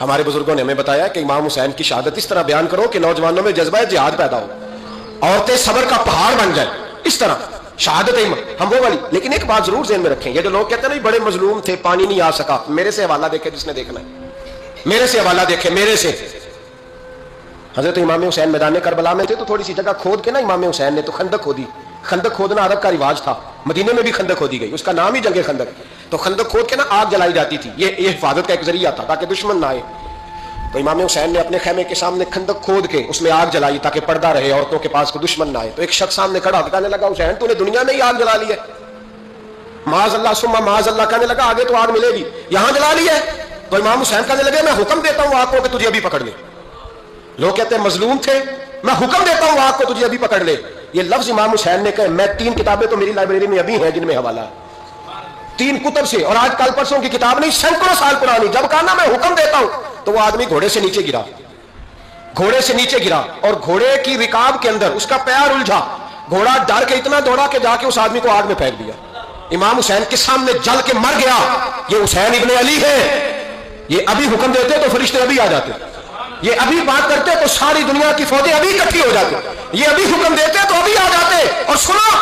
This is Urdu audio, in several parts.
ہمارے بزرگوں نے ہمیں بتایا کہ امام حسین کی شہادت اس طرح بیان کرو کہ نوجوانوں میں جذبہ جہاد پیدا ہو, عورتیں صبر کا پہاڑ بن جائیں, اس طرح شہادت ہم وہ والی. لیکن ایک بات ضرور ذہن میں رکھیں, یہ جو لوگ کہتے ہیں نا بڑے مظلوم تھے پانی نہیں آ سکا, میرے سے حوالہ دیکھے جس نے دیکھنا ہے, میرے سے حوالہ دیکھے, میرے سے. حضرت امام حسین میدان کربلا میں تھے تو تھوڑی سی جگہ کھود کے نا امام حسین نے تو خندق کھودی. خندق کھودنا عرب کا رواج تھا, مدینے میں بھی خندق کھودی گئی, اس کا نام ہی جنگ خندق. تو خندق کھود کے نا آگ جلائی جاتی تھی, یہ حفاظت کا ایک ذریعہ تھا تاکہ دشمن نہ آئے. تو امام حسین نے اپنے خیمے کے سامنے خندق کھود کے اس میں آگ جلائی تاکہ پردہ رہے, عورتوں کے پاس کوئی دشمن نہ آئے. تو ایک شخص سامنے کھڑا کہنے لگا حسین تو نے دنیا میں ہی آگ جلا لی ہے, معاذ اللہ ثم معاذ اللہ. کہنے لگا آگے تو آگ ملے گی, یہاں جلا لی ہے. تو امام حسین کہنے لگے میں حکم دیتا ہوں آگ کو کہ تجھے ابھی پکڑ لے. لوگ کہتے ہیں مظلوم تھے, میں حکم دیتا ہوں آگ کو تجھے ابھی پکڑ لے. یہ لفظ امام حسین نے کہا. میں 3 کتابیں تو میری لائبریری میں ابھی ہیں جن میں حوالہ ہے, 3 کتب سے, اور آج کل پرسوں کی کتاب نہیں, سینکڑوں سال پرانی. جب کہا نا میں حکم دیتا ہوں تو وہ آدمی گھوڑے سے نیچے گرا, گھوڑے سے نیچے گرا, اور گھوڑے کی رکاب کے اندر اس کا پیر الجھا. گھوڑا ڈر کے اتنا دوڑا کہ جا کے اس آدمی کو آگ میں پھینک دیا. امام حسین کے سامنے جل کے مر گیا. یہ حسین ابن علی ہے, یہ ابھی حکم دیتے تو فرشتے ابھی آ جاتے, یہ ابھی بات کرتے تو ساری دنیا کی فوجیں ابھی اکٹھی ہو جاتی, یہ ابھی حکم دیتے تو ابھی آ جاتے. اور سنو,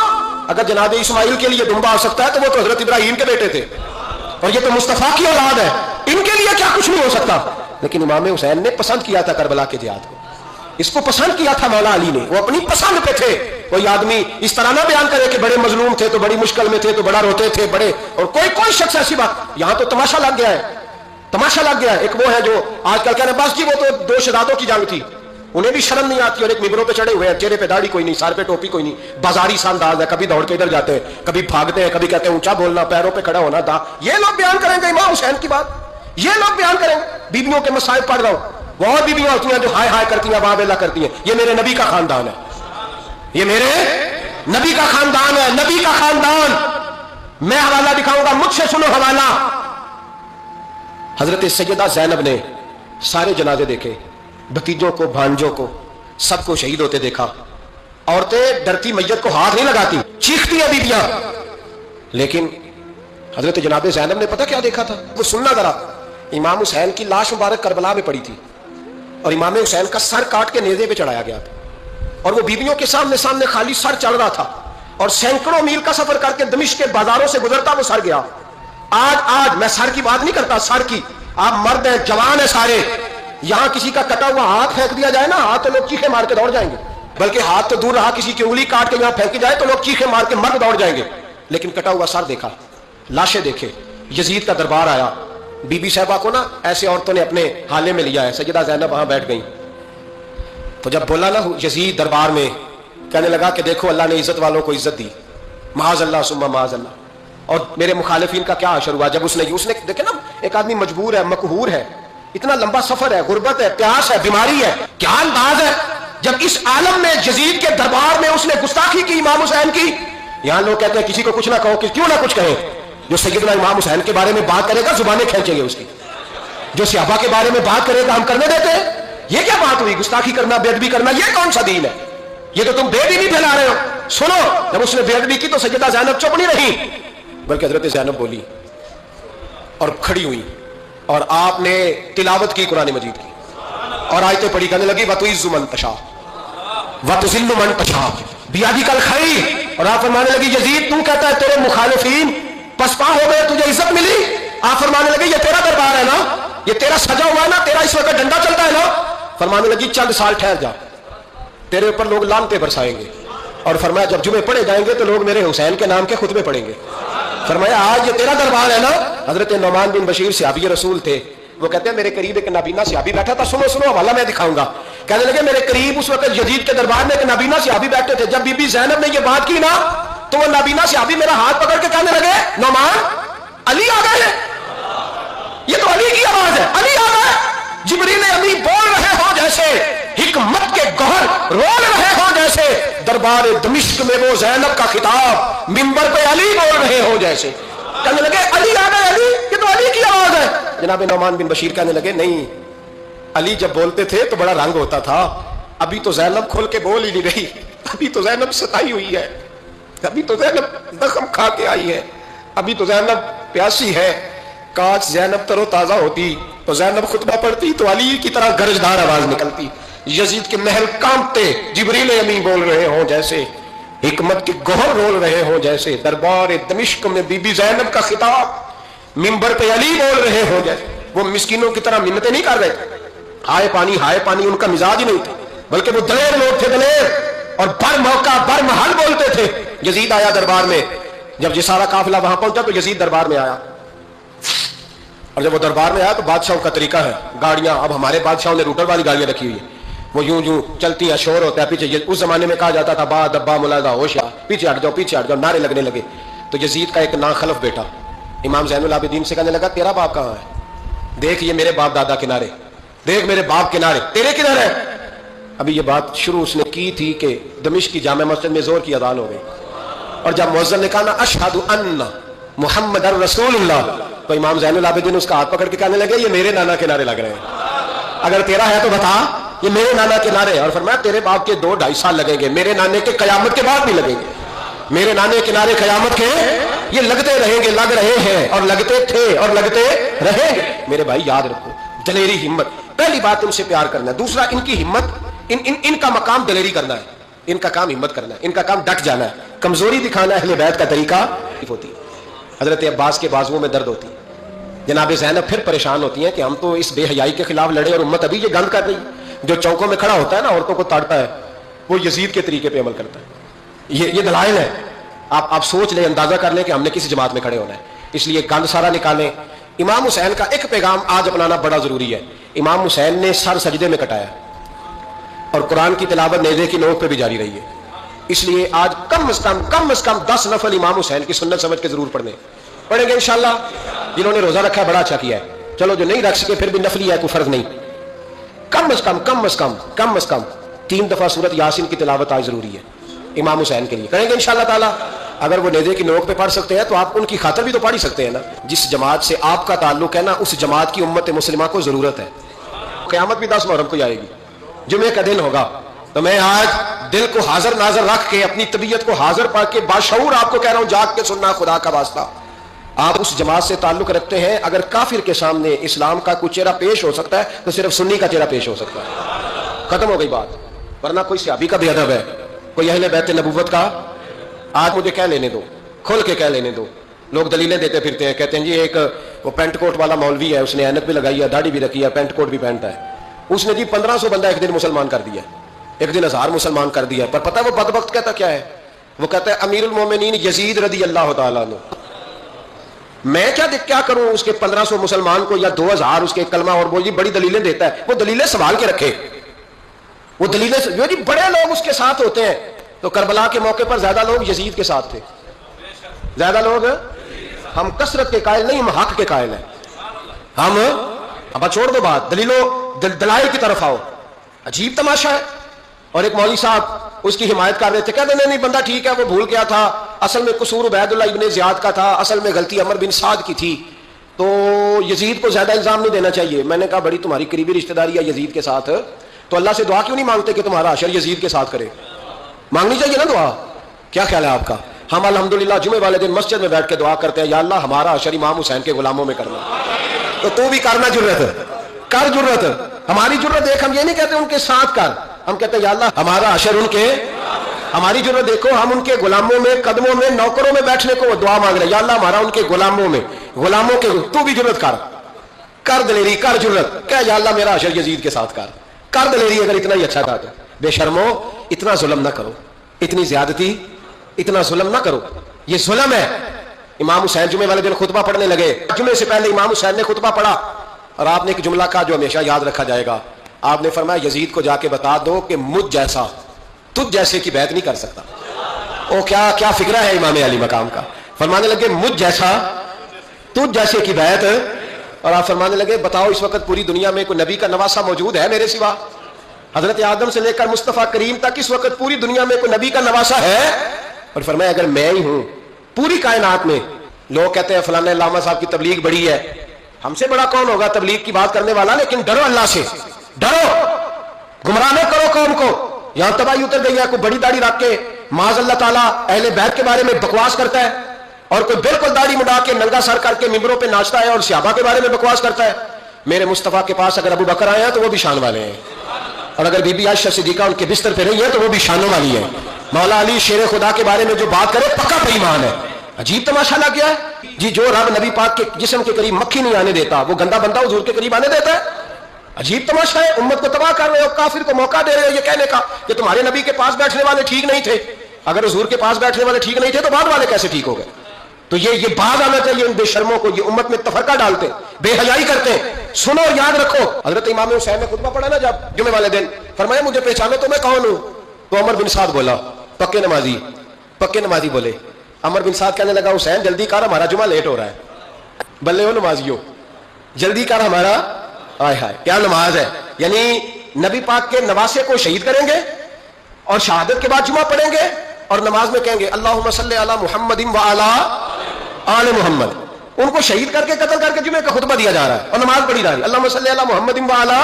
اگر جناب اسماعیل کے لیے دمبا آ سکتا ہے تو وہ تو حضرت ابراہیم کے بیٹے تھے, اور یہ تو مصطفیٰ کی اولاد ہے, ان کے لیے کیا کچھ نہیں ہو سکتا. لیکن امام حسین نے پسند کیا تھا کربلا کے جہاد کو, اس کو پسند کیا تھا مولا علی نے, وہ اپنی پسند پہ تھے. کوئی آدمی اس طرح نہ بیان کرے کہ بڑے مظلوم تھے تو بڑی مشکل میں تھے تو بڑا روتے تھے بڑے, اور کوئی شخص ایسی بات. یہاں تو تماشا لگ گیا ہے, تماشا لگ گیا ہے. ایک وہ ہے جو آج کل کہنے بس جی وہ تو 2 شہزادوں کی جنگ تھی, انہیں بھی شرم نہیں آتی, اور ایک ممبروں پہ چڑھے ہوئے ہیں, چہرے پہ داڑھی کوئی نہیں, سر پہ ٹوپی کوئی نہیں, بازاری سا انداز ہے, کبھی دوڑ کے ادھر جاتے ہیں, کبھی بھاگتے ہیں, کبھی کہتے ہیں اونچا بولنا, پیروں پہ کھڑا ہونا دا. یہ لوگ بیان کریں گے امام حسین کی بات, یہ لوگ بیان کریں گے. بیویوں کے مصائب پڑھ رہا ہوں, بہت بیویاں ہوتی ہیں جو ہائے ہائے کرتی ہیں, واہ ویلا کرتی ہیں. یہ میرے نبی کا خاندان ہے, یہ میرے نبی کا خاندان ہے, نبی کا خاندان. میں حوالہ دکھاؤں گا, مجھ سے سنو حوالہ. حضرت سیدہ زینب نے سارے جنازے دیکھے, بھتیجوں کو, بھانجوں کو, سب کو شہید ہوتے دیکھا. عورتیں ڈرتی میت کو ہاتھ نہیں لگاتی, چیختی ہیں بیویاں. لیکن حضرت جناب زینب نے پتہ کیا دیکھا تھا, وہ سننا ذرا. امام حسین کی لاش مبارک کربلا میں پڑی تھی, اور امام حسین کا سر کاٹ کے نیزے پہ چڑھایا گیا تھا, اور وہ بیویوں کے سامنے خالی سر چل رہا تھا, اور سینکڑوں میل کا سفر کر کے دمشق کے بازاروں سے گزرتا وہ سر گیا. آج میں سر کی بات نہیں کرتا, سر کی. آپ مرد ہیں, جوان ہیں سارے, یہاں کسی کا کٹا ہوا ہاتھ پھینک دیا جائے نا, ہاتھ تو لوگ چیخے مار کے دوڑ جائیں گے, بلکہ ہاتھ تو دور رہا, کسی کی انگلی کاٹ کے یہاں پھینکی جائے تو لوگ چیخے مار کے مرد دوڑ جائیں گے. لیکن کٹا ہوا سر دیکھا, لاشیں دیکھے. یزید کا دربار آیا, بی بی صاحبہ کو نا ایسے عورتوں نے اپنے حالے میں لیا ہے. سیدہ زینب وہاں بیٹھ گئی, تو جب بولا نا یزید دربار میں, کہنے لگا کہ دیکھو اللہ نے عزت والوں کو عزت دی, معاذ اللہ ثم معاذ اللہ, اور میرے مخالفین کا کیا حشر ہوا جب اس نے دیکھے نا, ایک آدمی مجبور ہے, مقہور ہے, اتنا لمبا سفر ہے, غربت ہے, پیاس ہے, بیماری ہے, کیا انداز ہے جب اس عالم میں یزید کے دربار میں اس نے گستاخی کی امام حسین کی. یہاں لوگ کہتے ہیں کسی کو کچھ نہ کہو, کیوں نہ کچھ کہیں. جو سیدنا امام حسین کے بارے میں بات کرے گا زبانیں کھینچیں گے اس کی, جو صحابہ کے بارے میں بات کرے گا ہم کرنے دیتے ہیں. یہ کیا بات ہوئی, گستاخی کرنا, بے ادبی کرنا, یہ کون سا دین ہے؟ یہ تو تم بے ادبی پھیلا رہے ہو. سنو, جب اس نے بے ادبی کی تو سیدہ زینب چپ نہیں رہی, بلکہ حضرت زینب بولی اور کھڑی ہوئی, اور آپ نے تلاوت کی قرآن مجید کی, اور آیتیں پڑھی, کہنے لگی وَتُعِزُّ مَن تَشَاءُ وَتُذِلُّ مَن تَشَاءُ بِیَدِکَ الْخَیْرُ. اور آپ فرمانے لگی یزید تو کہتا ہے تیرے مخالفین پسپا ہو گئے, تجھے عزت ملی. آپ فرمانے لگے یہ تیرا دربار ہے نا, یہ تیرا سجا ہوا ہے نا, تیرا اس وقت ڈنڈا چلتا ہے نا. فرمانے لگی چند سال ٹھہر جا, تیرے اوپر لوگ لعنتیں برسائیں گے. اور فرمایا جب جمعے پڑھے جائیں گے تو لوگ میرے حسین کے نام کے خطبے پڑھیں گے. فرمایا آج یہ تیرا دربار ہے نا. حضرت نعمان بن بشیر صحابی رسول تھے, وہ کہتے ہیں میرے قریب ایک نابینا صحابی بیٹھا تھا. سنو حوالہ میں دکھاؤں گا. کہنے لگے میرے قریب اس وقت یزید کے دربار میں ایک نابینا صحابی بیٹھے تھے. جب بی بی زینب نے یہ بات کی نا تو وہ نابینا صحابی میرا ہاتھ پکڑ کے کہنے لگے نعمان علی آ گئے ہیں, یہ تو علی کی آواز ہے, علی آ گئے. جبریل امی بول رہے ہو جیسے, حکمت کے گوہر رول رہے ہو جیسے, دربار دمشق میں وہ زینب کا خطاب منبر پہ علی بول رہے ہو جیسے. کہنے لگے علی آ گئے, علی, یہ تو علی کی آواز ہے. جناب نعمان بن بشیر کہنے لگے نہیں, علی جب بولتے تھے تو بڑا رنگ ہوتا تھا, ابھی تو زینب کھول کے بول ہی نہیں رہی, ابھی تو زینب ستائی ہوئی ہے, ابھی تو زینب زخم کھا کے آئی ہے, ابھی تو زینب پیاسی ہے. کاش زینب تر و تازہ ہوتی تو زینب خطبہ پڑھتی تو علی کی طرح گرجدار آواز نکلتی، یزید کے محل کانپتے، جبریل امین بول رہے ہوں جیسے، حکمت کے گوہر رول رہے ہوں جیسے، دربار دمشق میں بی بی زینب کا خطاب، منبر پہ علی بول رہے ہوں جیسے۔ وہ مسکینوں کی طرح منتیں نہیں کر رہے تھے، ہائے پانی ان کا مزاج ہی نہیں تھا، بلکہ وہ دلیر لوگ تھے، دلیر، اور بر موقع بر محل بولتے تھے۔ یزید آیا دربار میں، جب یہ سارا قافلہ وہاں پہنچا تو یزید دربار میں آیا، اور جب وہ دربار میں آیا تو بادشاہوں کا طریقہ ہے، گاڑیاں، اب ہمارے بادشاہوں نے روٹر والی گاڑیاں رکھی ہوئی ہیں، وہ یوں چلتی ہیں، شور ہوتا ہے پیچھے۔ اس زمانے میں کہا جاتا تھا با دبا ملازہ ہوشیا، پیچھے ہٹ جاؤ، نعرے لگنے لگے۔ تو یزید کا ایک ناخلف بیٹا امام زین العابدین سے کہنے لگا تیرا باپ کہاں ہے؟ دیکھ یہ میرے باپ دادا کنارے، دیکھ میرے باپ کنارے، تیرے کنارے۔ ابھی یہ بات شروع اس نے کی تھی کہ دمشق کی جامع مسجد میں زور کی اذان ہو گئی، اور جب مؤذن نے کہا نا اشہد ان محمد رسول اللہ، تو امام زین العابدین اس کا ہاتھ پکڑ کے کہنے لگے یہ میرے نانا کے نعرے لگ رہے ہیں، اگر تیرا ہے تو بتا، یہ میرے نانا کے نعرے۔ اور فرمایا تیرے باپ کے 2-2.5 سال لگیں گے، میرے نانے کے قیامت کے بعد بھی لگیں گے، میرے نانے کے نعرے قیامت کے یہ لگتے رہیں گے، لگ رہے ہیں اور لگتے تھے اور لگتے رہیں گے۔ میرے بھائی یاد رکھو، دلیری، ہمت، پہلی بات ان سے پیار کرنا ہے، دوسرا ان کی ہمت، ان کا مقام دلیری کرنا ہے، ان کا کام ہمت کرنا ہے، ان کا کام ڈٹ جانا ہے، کمزوری دکھانا اہل بیت کا طریقہ ہوتی ہے۔ حضرت عباس کے بازوؤں میں درد ہوتی ہے، جناب زینب پھر پریشان ہوتی ہیں کہ ہم تو اس بے حیائی کے خلاف لڑے اور امت ابھی یہ گند کر رہی ہے۔ جو چوکوں میں کھڑا ہوتا ہے نا عورتوں کو تاڑتا ہے، وہ یزید کے طریقے پہ عمل کرتا ہے۔ یہ دلائل ہے، آپ سوچ لیں، اندازہ کر لیں کہ ہم نے کس جماعت میں کھڑے ہونا ہے۔ اس لیے گند سارا نکالیں۔ امام حسین کا ایک پیغام آج اپنانا بڑا ضروری ہے۔ امام حسین نے سر سجدے میں کٹایا اور قرآن کی تلاوت نیزے کی نوک پہ بھی جاری رہی ہے، اس لیے آج کم از کم 10 نفل امام حسین کی سنت سمجھ کے ضرور پڑھیں گے انشاءاللہ۔ جنہوں نے روزہ رکھا ہے بڑا اچھا کیا ہے، چلو جو نہیں رکھ سکے پھر بھی نفلی ہے، کوئی فرض نہیں، کم از کم 3 دفعہ سورت یاسین کی تلاوت آج ضروری ہے امام حسین کے لیے، کریں گے انشاءاللہ تعالی۔ اگر وہ نیزے کی نوک پہ پڑھ سکتے ہیں تو آپ ان کی خاطر بھی تو پڑھ ہی سکتے ہیں نا۔ جس جماعت سے آپ کا تعلق ہے نا، اس جماعت کی امت مسلمہ کو ضرورت ہے۔ قیامت بھی 10 محرم کو آئے گی، جمعے کا دن ہوگا، تو میں آج دل کو حاضر ناظر رکھ کے، اپنی طبیعت کو حاضر پا کے باشعور آپ کو کہہ رہا ہوں، جاگ کے سننا خدا کا واسطہ۔ آپ اس جماعت سے تعلق رکھتے ہیں، اگر کافر کے سامنے اسلام کا کوئی چہرہ پیش ہو سکتا ہے تو صرف سنی کا چہرہ پیش ہو سکتا ہے، ختم ہو گئی بات۔ ورنہ کوئی صحابی کا بھی ادب ہے، کوئی اہل بیت نبوت کا، آج مجھے کہہ لینے دو، کھول کے کہہ لینے دو۔ لوگ دلیلیں دیتے پھرتے ہیں، کہتے ہیں جی ایک وہ پینٹ کوٹ والا مولوی ہے، اس نے اینت بھی لگائی ہے، داڑھی بھی رکھی ہے، پینٹ کوٹ بھی پہنتا ہے، اس نے جی 1500 بندہ ایک دن مسلمان کر دیا، ایک دن 1000 مسلمان کر دیا۔ پر پتہ وہ بدبخت کہتا کیا ہے؟ وہ کہتا ہے امیر المومنین یزید رضی اللہ تعالیٰ عنہ، میں کیا کروں اس کے 1500 مسلمان کو یا 2000 اس کے کلمہ، اور وہ جی بڑی دلیلیں دیتا ہے، وہ دلیلیں سنبھال کے رکھے، وہ دلیلیں جو جی بڑے لوگ اس کے ساتھ ہوتے ہیں۔ تو کربلا کے موقع پر زیادہ لوگ یزید کے ساتھ تھے، زیادہ لوگ، ہم کثرت کے قائل نہیں، ہم حق کے قائل ہیں۔ ہم اب چھوڑ دو بات، دلائل کی طرف آؤ۔ عجیب تماشا ہے، اور ایک مولوی صاحب اس کی حمایت کر رہے تھے، کہتے نہیں بندہ ٹھیک ہے، وہ بھول گیا تھا، اصل میں قصور عبید اللہ ابن زیاد کا تھا، اصل میں غلطی عمر بن سعد کی تھی، تو یزید کو زیادہ الزام نہیں دینا چاہیے۔ میں نے کہا بڑی تمہاری قریبی رشتہ داری ہے یزید کے ساتھ، تو اللہ سے دعا کیوں نہیں مانگتے کہ تمہارا حشر یزید کے ساتھ کرے؟ مانگنی چاہیے نا دعا، کیا خیال ہے آپ کا؟ ہم الحمدللہ جمعے والے دن مسجد میں بیٹھ کے دعا کرتے ہیں، یا اللہ ہمارا حشر امام حسین کے غلاموں میں کرنا، تو بھی کرنا، جرت، ہماری جرت دیکھ، ہم یہ نہیں کہتے ان کے ساتھ کر، ہم کہتے ہیں یا اللہ ہمارا حشر ان کے، ہماری جرت دیکھو، ہم ان کے غلاموں میں، قدموں میں، نوکروں میں بیٹھنے کو وہ دعا مانگ رہے ہیں، یا اللہ ہمارا ان کے غلاموں میں، غلاموں کے، تو بھی جرت کر دلیری، کر جرت، کہ یا اللہ میرا حشر یزید کے ساتھ کر دلیری، اگر اتنا ہی اچھا تھا تو۔ بے شرمو، اتنا ظلم نہ کرو، اتنی زیادتی، اتنا ظلم نہ کرو، یہ ظلم ہے۔ امام حسین جمعے والے دن خطبہ پڑھنے لگے، جمعے سے پہلے امام حسین نے خطبہ پڑھا، اور آپ نے ایک جملہ کہا جو ہمیشہ یاد رکھا جائے گا۔ آپ نے فرمایا یزید کو جا کے بتا دو کہ مجھ جیسا تجھ جیسے کی بیعت نہیں کر سکتا۔ او کیا فکرہ ہے امام علی مقام کا، فرمانے لگے مجھ جیسا تجھ جیسے کی بیعت، اور آپ فرمانے لگے بتاؤ اس وقت پوری دنیا میں کوئی نبی کا نواسہ موجود ہے میرے سوا؟ حضرت آدم سے لے کر مصطفیٰ کریم تک اس وقت پوری دنیا میں کوئی نبی کا نواسہ ہے؟ اور فرمایا اگر میں ہی ہوں پوری کائنات میں، لوگ کہتے ہیں فلاں علامہ صاحب کی تبلیغ بڑی ہے، ہم سے بڑا کون ہوگا تبلیغ کی بات کرنے والا؟ لیکن ڈرو اللہ سے، ڈرو، گمراہ نہ کرو قوم کو۔ یہاں تباہی اتر گئی ہے، کوئی بڑی داڑھی رکھ کے معاذ اللہ تعالیٰ اہل بیت کے بارے میں بکواس کرتا ہے، اور کوئی بالکل داڑھی مڈا کے ننگا سر کر کے ممبروں پہ ناچتا ہے اور صحابہ کے بارے میں بکواس کرتا ہے۔ میرے مصطفیٰ کے پاس اگر ابو بکر آئے ہیں تو وہ بھی شان والے ہیں, اور اگر بی بی عائشہ صدیقہ ان کے بستر پہ رہی ہے تو وہ بھی شانوں والی ہے. مولا علی شیر خدا کے بارے میں جو بات کرے پکا بے ایمان ہے. عجیب تماشا لگ گیا ہے جی. جو رب نبی پاک کے جسم کے قریب مکھی نہیں آنے دیتا, وہ گندا بندہ حضور کے قریب آنے دیتا ہے؟ عجیب تماشا ہے. امت کو تباہ کر رہے ہو, کافر کو موقع دے رہے ہو یہ کہنے کا کہ تمہارے نبی کے پاس بیٹھنے والے ٹھیک نہیں تھے. اگر حضور کے پاس بیٹھنے والے ٹھیک نہیں تھے تو بعد والے کیسے ٹھیک ہو گئے؟ تو یہ باز آنا چاہیے ان بے شرموں کو. یہ امت میں تفرقہ ڈالتے ہیں, بے حیائی کرتے ہیں. سنو اور یاد رکھو, حضرت امام حسین نے خطبہ پڑھا نا جب جمعے والے دن, فرمایا مجھے پہچانو تو میں کون ہوں؟ تو عمر بن سعد بولا پکے نمازی بولے. عمر بن سعد کہنے لگا حسین جلدی کر ہمارا جمعہ لیٹ ہو رہا ہے. بلے ہو نمازیو, جلدی کر ہمارا. ہائے ہائے کیا نماز ہے. یعنی نبی پاک کے نواسے کو شہید کریں گے اور شہادت کے بعد جمعہ پڑھیں گے اور نماز میں کہیں گے اللہم صلی علی محمد و علی آل محمد. ان کو شہید کر کے قتل کر کے جمعے کا خطبہ دیا جا رہا ہے اور نماز پڑھی جا رہی ہے اللہم صلی علی محمد و علی.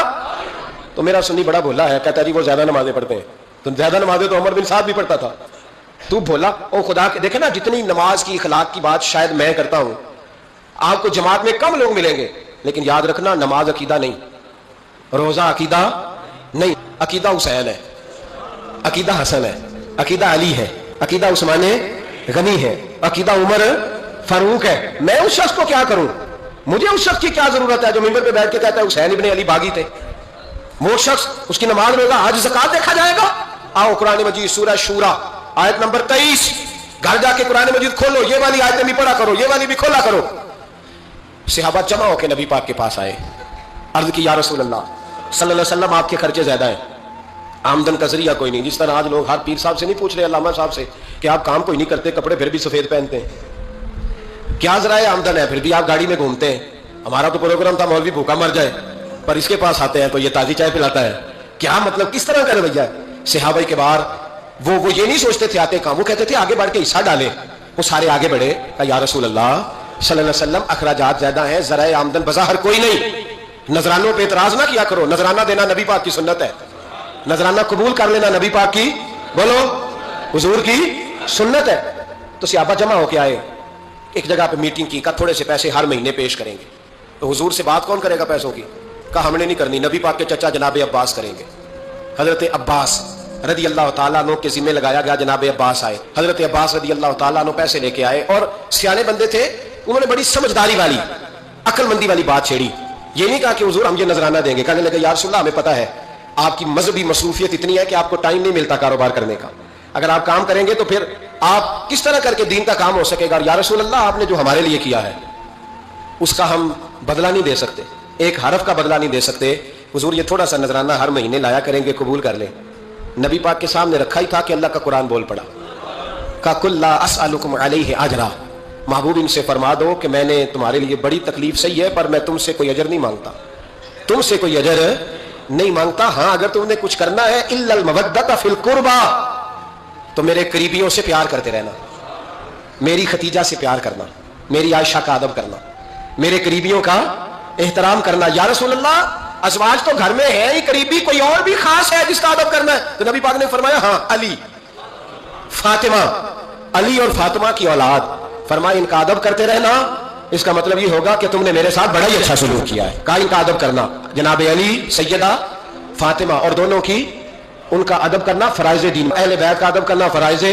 تو میرا سنی بڑا بھولا ہے, کہتا ہے جی وہ زیادہ نمازیں پڑھتے ہیں. تو زیادہ نمازیں تو عمر بن سعد بھی پڑھتا تھا. تو بھولا او خدا کے. دیکھیں نا جتنی نماز کی اخلاق کی بات شاید میں کرتا ہوں, آپ کو جماعت میں کم لوگ ملیں گے, لیکن یاد رکھنا نماز عقیدہ نہیں, روزہ عقیدہ نہیں. عقیدہ حسین ہے, عقیدہ حسن ہے, عقیدہ علی ہے, عقیدہ عثمان غنی ہے, عقیدہ عمر فاروق ہے. میں اس شخص کو کیا کروں؟ مجھے اس شخص کی کیا ضرورت ہے جو ممبر پہ بیٹھ کے کہتا ہے حسین ابن علی باغی تھے؟ وہ شخص اس کی نماز میں ہوگا, حج زکات دیکھا جائے گا. آؤ قرآن مجید سورہ شورا آیت نمبر 23, گھر جا کے قرآن مجید کھولو, یہ والی آیتیں بھی پڑھا کرو, یہ والی بھی کھولا کرو. صحابہ جمع ہو کے نبی پاک کے پاس آئے, عرض کی یا رسول اللہ صلی اللہ علیہ وسلم آپ کے خرچے زیادہ ہیں, آمدن کا ذریعہ کوئی نہیں. جس طرح آج لوگ ہر پیر صاحب سے نہیں پوچھ رہے, علامہ صاحب سے, کہ آپ کام کوئی نہیں کرتے, کپڑے پھر بھی سفید پہنتے ہیں, کیا ذرائع آمدن ہے, پھر بھی آپ گاڑی میں گھومتے ہیں. ہمارا تو پروگرام تھا مولوی بھوکا مر جائے, پر اس کے پاس آتے ہیں تو یہ تازی چائے پلاتا ہے. کیا مطلب, کس طرح کا رویہ ہے؟ صحابہ کے بار وہ یہ نہیں سوچتے تھے آتے کام, وہ کہتے تھے آگے بڑھ کے حصہ ڈالیں. وہ سارے آگے بڑھے, کہا یا رسول اللہ صلی اللہ علیہ وسلم اخراجات زیادہ ہیں, ذرائع آمدن بظاہر کوئی نہیں. نذرانوں پہ اعتراض نہ کیا کرو, نذرانہ دینا نبی پاک کی سنت ہے, نذرانہ قبول کر لینا نبی پاک کی, بولو حضور کی سنت ہے. تو صحابہ جمع ہو کے آئے, ایک جگہ پہ میٹنگ کی, کہا تھوڑے سے پیسے ہر مہینے پیش کریں گے. تو حضور سے بات کون کرے گا پیسوں کی؟ کہا ہم نے نہیں کرنی, نبی پاک کے چچا جناب عباس کریں گے. حضرت عباس رضی اللہ تعالیٰ عنہ کے ذمہ لگایا گیا, جناب عباس آئے. حضرت عباس رضی اللہ تعالیٰ عنہ پیسے لے کے آئے, اور سیانے بندے تھے, انہوں نے بڑی سمجھداری والی عقل مندی والی بات چھیڑی. یہ نہیں کہا کہ حضور ہم یہ نذرانہ دیں گے, کہنے لگے یا رسول اللہ ہمیں پتہ ہے آپ کی مذہبی مصروفیت اتنی ہے کہ آپ کو ٹائم نہیں ملتا کاروبار کرنے کا, اگر آپ کام کریں گے تو پھر آپ کس طرح کر کے دین کا کام ہو سکے گا. یا رسول اللہ آپ نے جو ہمارے لیے کیا ہے اس کا ہم بدلہ نہیں دے سکتے, ایک حرف کا بدلہ نہیں دے سکتے. حضور یہ تھوڑا سا نذرانہ ہر مہینے لایا کریں گے, قبول کر لیں. نبی پاک کے سامنے رکھا ہی تھا کہ اللہ کا قرآن بول پڑا, کہا کل لا اسألکم علیہ اجرا, محبوب ان سے فرما دو کہ میں نے تمہارے لیے بڑی تکلیف سہی ہے, پر میں تم سے کوئی اجر نہیں مانگتا, تم سے کوئی اجر نہیں مانگتا. ہاں اگر تم نے کچھ کرنا ہے الا المودۃ فی القربى, تو میرے قریبیوں سے پیار کرتے رہنا, میری ختیجہ سے پیار کرنا, میری عائشہ کا ادب کرنا, میرے قریبیوں کا احترام کرنا. یا رسول اللہ ازواج تو گھر میں ہے ہی, قریبی کوئی اور بھی خاص ہے جس کا ادب کرنا ہے؟ تو نبی پاک نے فرمایا ہاں علی, فاطمہ, علی اور فاطمہ کی اولاد. فرمایا ان کا ادب کرتے رہنا, اس کا مطلب یہ ہوگا کہ تم نے میرے ساتھ بڑا ہی اچھا سلوک کیا ہے. کہا ان کا ادب کرنا, جناب علی, سیدہ فاطمہ, اور دونوں کی ان کا ادب کرنا فرائض دین, اہل بیت کا ادب کرنا فرائض